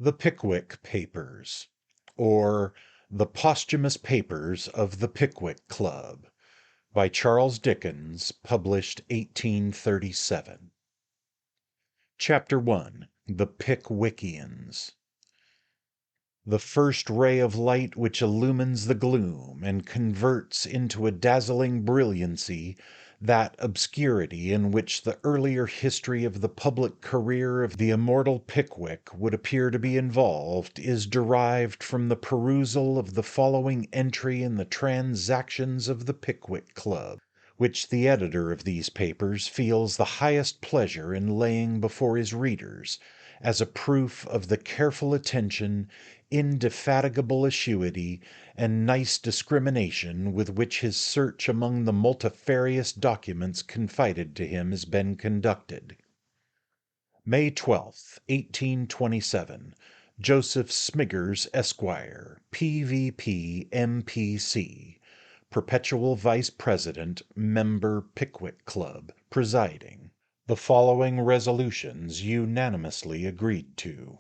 The Pickwick Papers, or The Posthumous Papers of the Pickwick Club, by Charles Dickens, published 1837. Chapter 1. The Pickwickians. The first ray of light which illumines the gloom and converts into a dazzling brilliancy that obscurity in which the earlier history of the public career of the immortal Pickwick would appear to be involved is derived from the perusal of the following entry in the Transactions of the Pickwick Club, which the editor of these papers feels the highest pleasure in laying before his readers, as a proof of the careful attention, indefatigable assiduity, and nice discrimination with which his search among the multifarious documents confided to him has been conducted. May 12th, 1827. Joseph Smiggers, Esquire, P.V.P., M.P.C., Perpetual Vice President, Member, Pickwick Club, presiding. The following resolutions unanimously agreed to: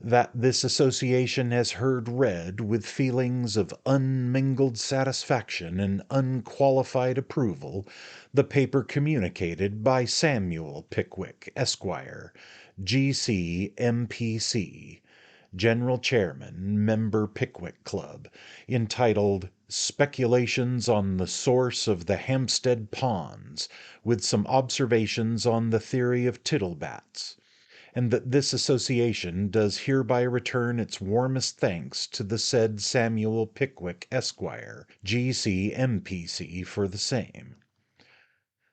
that this association has heard read with feelings of unmingled satisfaction and unqualified approval the paper communicated by Samuel Pickwick, Esquire, G.C., M.P.C., General Chairman, Member, Pickwick Club, entitled Speculations on the Source of the Hampstead Ponds, with some observations on the theory of tittlebats, and that this association does hereby return its warmest thanks to the said Samuel Pickwick, Esquire, G.C., M.P.C., for the same.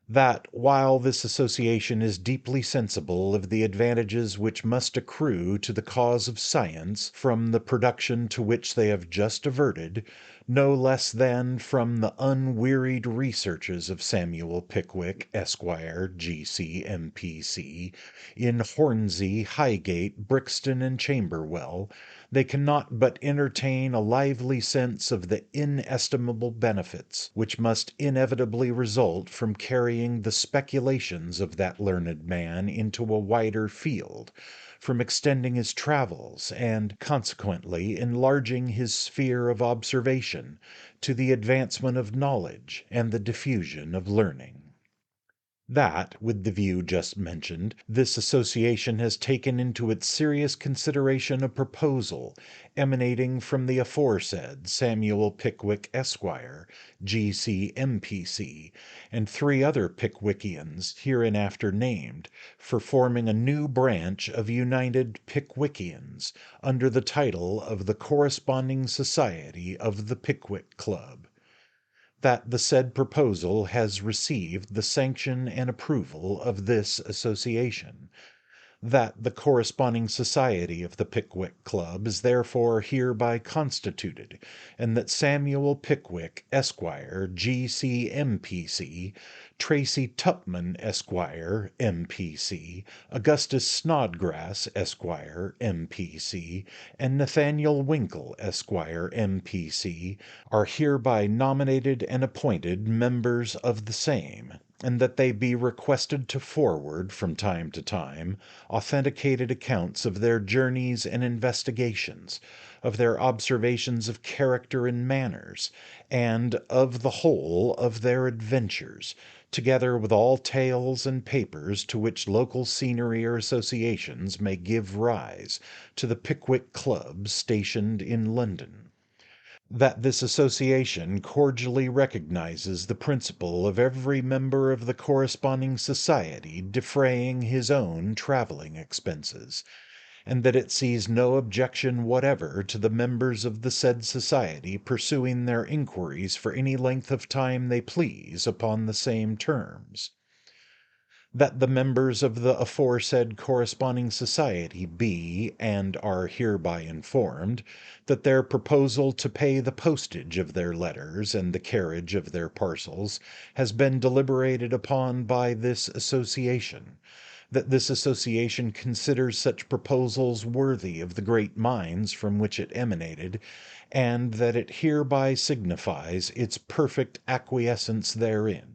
That while this association is deeply sensible of the advantages which must accrue to the cause of science from the production to which they have just adverted, no less than from the unwearied researches of Samuel Pickwick, Esquire, G.C., M.P.C., in Hornsey, Highgate, Brixton, and Chamberwell, they cannot but entertain a lively sense of the inestimable benefits which must inevitably result from carrying the speculations of that learned man into a wider field, from extending his travels, and consequently enlarging his sphere of observation, to the advancement of knowledge and the diffusion of learning. That, with the view just mentioned, this association has taken into its serious consideration a proposal emanating from the aforesaid Samuel Pickwick, Esquire, G.C., M.P.C., and 3 other Pickwickians hereinafter named, for forming a new branch of United Pickwickians, under the title of the Corresponding Society of the Pickwick Club. That the said proposal has received the sanction and approval of this association. That the Corresponding Society of the Pickwick Club is therefore hereby constituted, and that Samuel Pickwick, Esquire, G.C., M.P.C., Tracy Tupman, Esquire, M.P.C., Augustus Snodgrass, Esquire, M.P.C., and Nathaniel Winkle, Esquire, M.P.C., are hereby nominated and appointed members of the same, and that they be requested to forward, from time to time, authenticated accounts of their journeys and investigations, of their observations of character and manners, and of the whole of their adventures, together with all tales and papers to which local scenery or associations may give rise, to the Pickwick Club stationed in London. That this association cordially recognizes the principle of every member of the corresponding society defraying his own travelling expenses, and that it sees no objection whatever to the members of the said society pursuing their inquiries for any length of time they please upon the same terms. That the members of the aforesaid corresponding society be and are hereby informed that their proposal to pay the postage of their letters and the carriage of their parcels has been deliberated upon by this association, that this association considers such proposals worthy of the great minds from which it emanated, and that it hereby signifies its perfect acquiescence therein.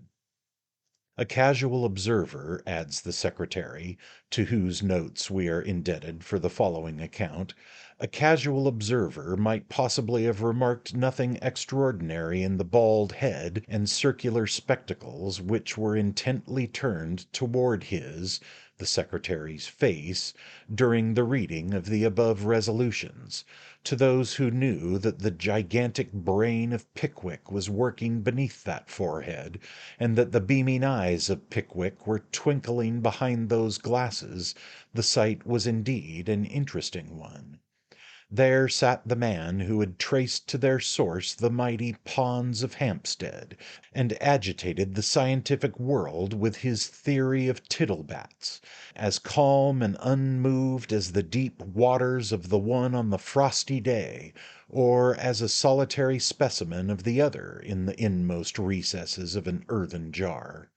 A casual observer, adds the secretary, to whose notes we are indebted for the following account, a casual observer might possibly have remarked nothing extraordinary in the bald head and circular spectacles which were intently turned toward his, the secretary's face, during the reading of the above resolutions. To those who knew that the gigantic brain of Pickwick was working beneath that forehead, and that the beaming eyes of Pickwick were twinkling behind those glasses, the sight was indeed an interesting one. There sat the man who had traced to their source the mighty ponds of Hampstead, and agitated the scientific world with his theory of tittlebats, as calm and unmoved as the deep waters of the one on the frosty day, or as a solitary specimen of the other in the inmost recesses of an earthen jar.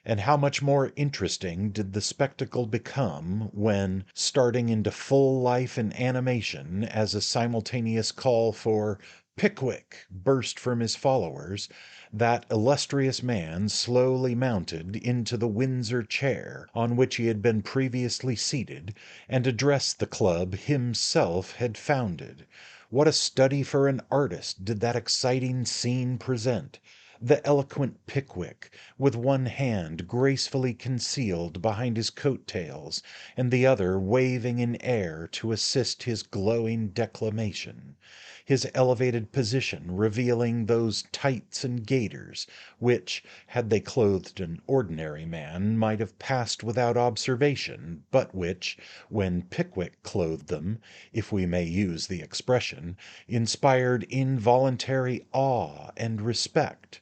And how much more interesting did the spectacle become when, starting into full life and animation as a simultaneous call for "Pickwick" burst from his followers, that illustrious man slowly mounted into the Windsor chair on which he had been previously seated, and addressed the club himself had founded. What a study for an artist did that exciting scene present! The eloquent Pickwick, with one hand gracefully concealed behind his coat tails, and the other waving in air to assist his glowing declamation; his elevated position revealing those tights and gaiters, which, had they clothed an ordinary man, might have passed without observation, but which, when Pickwick clothed them, if we may use the expression, inspired involuntary awe and respect.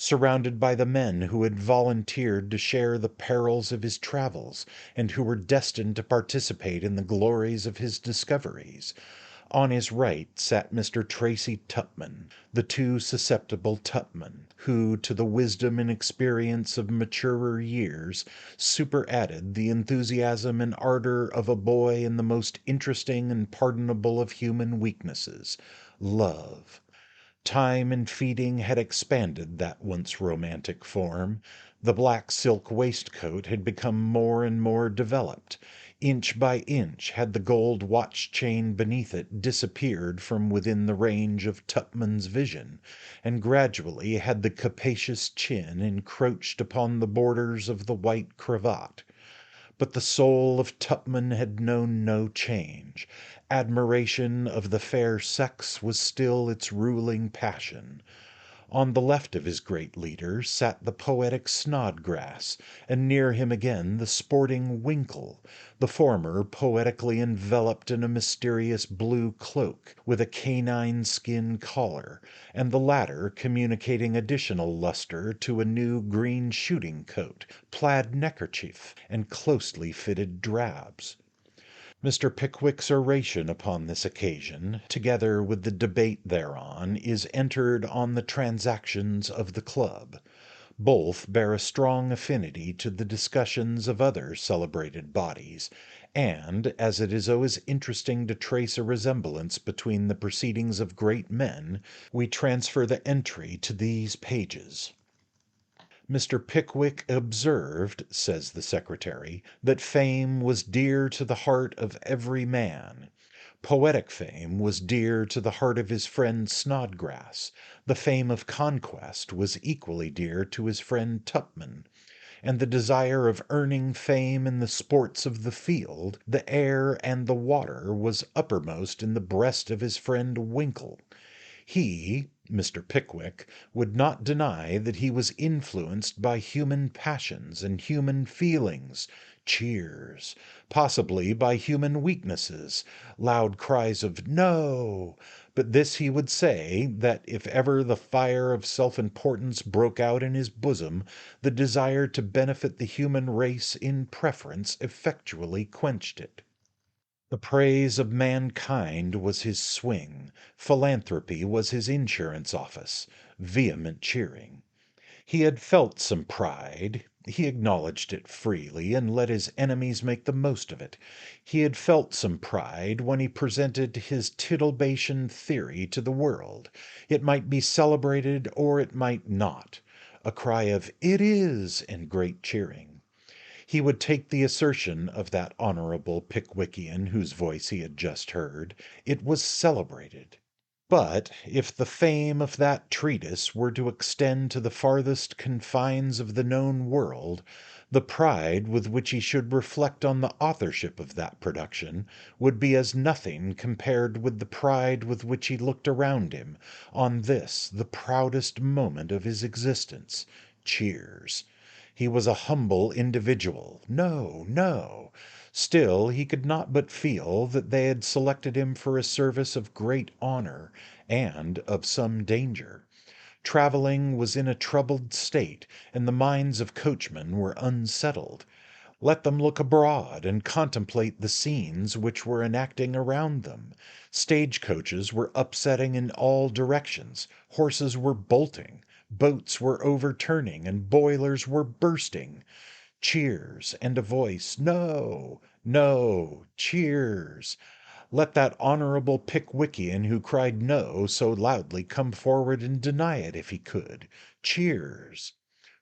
Surrounded by the men who had volunteered to share the perils of his travels, and who were destined to participate in the glories of his discoveries. On his right sat Mr. Tracy Tupman, the too susceptible Tupman, who to the wisdom and experience of maturer years superadded the enthusiasm and ardor of a boy in the most interesting and pardonable of human weaknesses, love. Time and feeding had expanded that once romantic form. The black silk waistcoat had become more and more developed. Inch by inch had the gold watch chain beneath it disappeared from within the range of Tupman's vision, and gradually had the capacious chin encroached upon the borders of the white cravat. But the soul of Tupman had known no change. Admiration of the fair sex was still its ruling passion. On the left of his great leader sat the poetic Snodgrass, and near him again the sporting Winkle, the former poetically enveloped in a mysterious blue cloak, with a canine skin collar, and the latter communicating additional lustre to a new green shooting coat, plaid neckerchief, and closely fitted drabs. Mr. Pickwick's oration upon this occasion, together with the debate thereon, is entered on the Transactions of the Club. Both bear a strong affinity to the discussions of other celebrated bodies, and, as it is always interesting to trace a resemblance between the proceedings of great men, we transfer the entry to these pages. Mr. Pickwick observed, says the secretary, that fame was dear to the heart of every man. Poetic fame was dear to the heart of his friend Snodgrass. The fame of conquest was equally dear to his friend Tupman. And the desire of earning fame in the sports of the field, the air, and the water was uppermost in the breast of his friend Winkle. He, Mr. Pickwick, would not deny that he was influenced by human passions and human feelings, cheers, possibly by human weaknesses, loud cries of "No!" But this he would say, that if ever the fire of self-importance broke out in his bosom, the desire to benefit the human race in preference effectually quenched it. The praise of mankind was his swing, philanthropy was his insurance office, vehement cheering. He had felt some pride, he acknowledged it freely, and let his enemies make the most of it. He had felt some pride when he presented his tittlebation theory to the world. It might be celebrated or it might not. a cry of "It is!" and great cheering. He would take the assertion of that honorable Pickwickian whose voice he had just heard. It was celebrated. But if the fame of that treatise were to extend to the farthest confines of the known world, the pride with which he should reflect on the authorship of that production would be as nothing compared with the pride with which he looked around him on this, the proudest moment of his existence. Cheers. He was a humble individual. No, no. Still he could not but feel that they had selected him for a service of great honor and of some danger. Traveling was in a troubled state, and the minds of coachmen were unsettled. Let them look abroad and contemplate the scenes which were enacting around them. Stagecoaches were upsetting in all directions, horses were bolting, boats were overturning, and boilers were bursting. Cheers, and a voice, "No, no, cheers." Let that honorable Pickwickian who cried "No" so loudly come forward and deny it if he could. Cheers.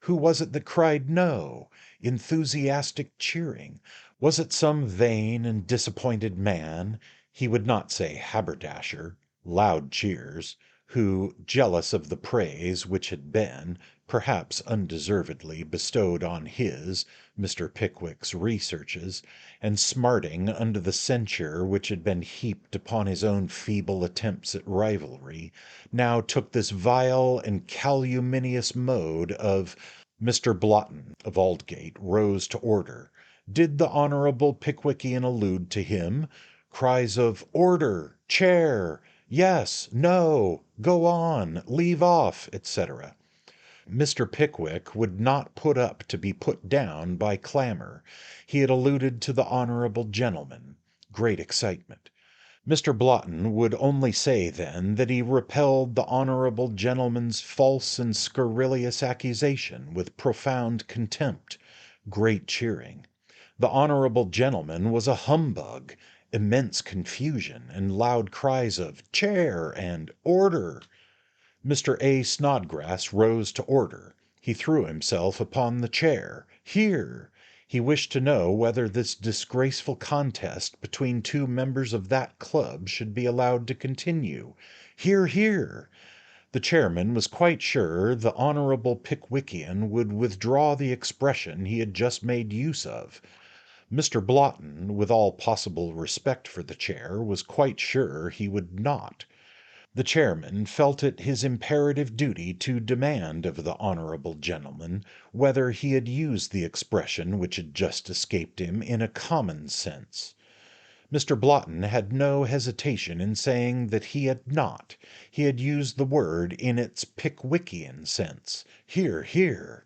Who was it that cried "No"? Enthusiastic cheering. Was it some vain and disappointed man, he would not say haberdasher, loud cheers, who, jealous of the praise which had been, perhaps undeservedly, bestowed on his, Mr. Pickwick's, researches, and smarting under the censure which had been heaped upon his own feeble attempts at rivalry, now took this vile and calumnious mode of— Mr. Blotton of Aldgate rose to order. Did the honorable Pickwickian allude to him? Cries of "Order! Chair! Yes! No! Go on! Leave off!" etc. Mr. Pickwick would not put up to be put down by clamor. He had alluded to the honorable gentleman. Great excitement. Mr. Blotton would only say then that he repelled the honorable gentleman's false and scurrilous accusation with profound contempt. Great cheering. The honorable gentleman was a humbug. Immense confusion, and loud cries of "Chair!" and "Order!" Mr. A. Snodgrass rose to order. He threw himself upon the chair. "Hear!" He wished to know whether this disgraceful contest between two members of that club should be allowed to continue. "Hear! Hear!" The chairman was quite sure the honorable Pickwickian would withdraw the expression he had just made use of. Mr. Blotton, with all possible respect for the chair, was quite sure he would not. The chairman felt it his imperative duty to demand of the honorable gentleman whether he had used the expression which had just escaped him in a common sense. Mr. Blotton had no hesitation in saying that he had not. He had used the word in its Pickwickian sense. Hear! Hear!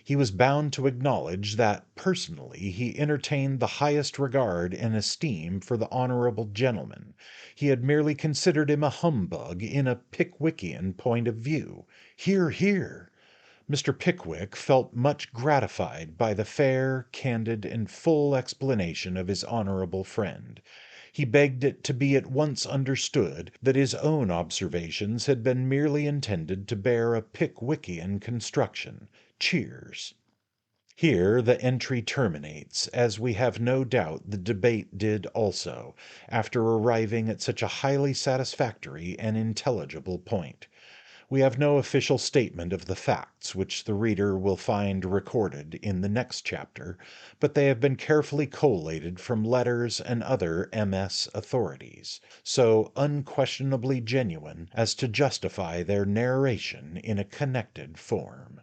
He was bound to acknowledge that, personally, he entertained the highest regard and esteem for the honorable gentleman. He had merely considered him a humbug in a Pickwickian point of view. Hear! Hear! Mr. Pickwick felt much gratified by the fair, candid, and full explanation of his honorable friend. He begged it to be at once understood that his own observations had been merely intended to bear a Pickwickian construction. Cheers. Here the entry terminates, as we have no doubt the debate did also, after arriving at such a highly satisfactory and intelligible point. We have no official statement of the facts which the reader will find recorded in the next chapter, but they have been carefully collated from letters and other MS authorities, so unquestionably genuine as to justify their narration in a connected form.